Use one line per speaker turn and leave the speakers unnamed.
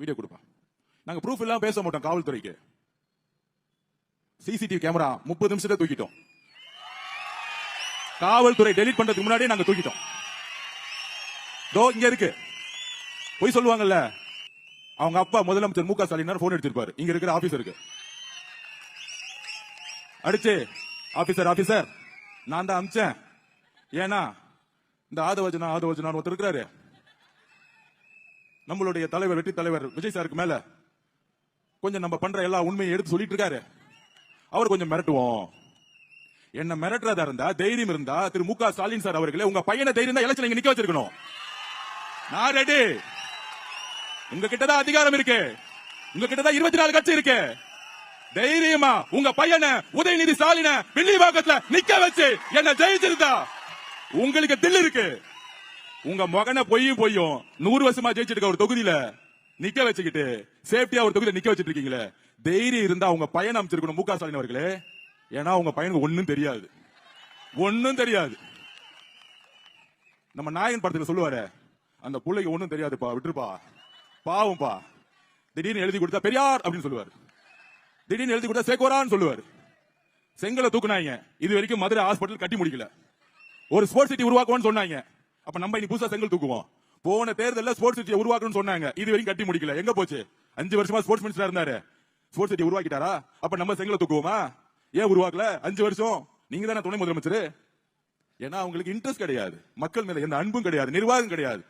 Video கொடுப்பா. நாங்க proof எல்லாம் பேச மாட்டோம். காவல்துறைக்கு சிசிடிவி கேமரா 30 நிமிஷத்தை தூக்கிட்டோம். காவல்துறை டெலீட் பண்றதுக்கு முன்னாடியே நாங்க தூக்கிட்டோம். தோ இங்க இருக்கு. போய் சொல்லுவாங்கல்ல, அவங்க அப்பா முதலமைச்சர் மு க ஸ்டாலின் போன் எடுத்திருப்பாரு இங்க இருக்கிற ஆபீசருக்கு. அடிச்சு, ஆபீசர் நான் தான் அமிச்சேன். ஏன்னா இந்த ஆதவஜனா ஒருத்தர் இருக்கிறாரு, நம்மளுடைய தலைவர் வெற்றி தலைவர் விஜய் சாருக்கு மேல கொஞ்சம் நம்ம பண்ற எல்லா உண்மையை எடுத்து சொல்லிட்டு இருக்காரு. அவர் கொஞ்சம் மிரட்டுவோம். என்ன மிரட்டுறதா இருந்தா, தைரியம் இருந்தா திரு மு க ஸ்டாலின் சார் அவர்களே, உங்க பையனை தைரியம் தான் எலெக்ஷன் நிக்க வச்சிருக்கணும். நான் ரெடி. உங்க கிட்டதான் அதிகாரம் இருக்கு. உங்க கிட்டதான் 24 கட்சி இருக்கு. தைரியமா உங்க பையனை உதயநிதி ஸ்டாலின வில்லிவாக்கத்துல நிக்க வச்சு என்ன ஜெயிச்சிருந்தா உங்களுக்கு தில் இருக்கு. உங்க மகனை பொய்யும் 100 வருஷமா ஜெயிச்சிருக்க ஒரு தொகுதியில நிக்க வச்சுக்கிட்டு சேஃப்டியா ஒரு தொகுதியில நிக்க வச்சிட்டு இருக்கீங்களே, தைரியம் இருந்தா உங்க பையனை அமைச்சிருக்கணும் மு க ஸ்டாலின் அவர்களே. ஏன்னா உங்க பையனுக்கு ஒண்ணும் தெரியாது. நம்ம நாயகன் படத்துல சொல்லுவாரு, அந்த பிள்ளைக்கு ஒண்ணும் தெரியாதுப்பா, விட்டுருப்பா, பாவம்பா. திடீர்னு எழுதி கொடுத்தா பெரியார் அப்படின்னு சொல்லுவாரு, திடீர்னு எழுதி கொடுத்தா சேகோரான்னு சொல்லுவாரு. செங்கலை தூக்குனாங்க, இது வரைக்கும் மதுரை ஹாஸ்பிட்டல் கட்டி முடிக்கல. ஒரு ஸ்போர்ட்ஸ் சிட்டி உருவாக்குவோம்னு சொன்னாங்க. அப்ப நம்ம இன்னைக்கு புதுசா செங்கல் தூக்குவோம். போன தேர்தலில் ஸ்போர்ட்ஸ் சிட்டியை உருவாக்கணும்னு சொன்னாங்க, இது வரைக்கும் கட்டி முடிக்கல. எங்க போச்சு? 5 வருஷமா ஸ்போர்ட்ஸ் மினிஸ்டரா இருந்தாரு, ஸ்போர்ட்ஸ் சிட்டி உருவாக்கிட்டாரா? அப்ப நம்ம செங்கலை தூக்குவோமா? ஏன் உருவாக்கல? 5 வருஷம் நீங்க தானே துணை முதலமைச்சர். ஏன்னா அவங்களுக்கு இன்ட்ரெஸ்ட் கிடையாது, மக்கள் மேல எந்த அன்பும் கிடையாது, நிர்வாகம் கிடையாது.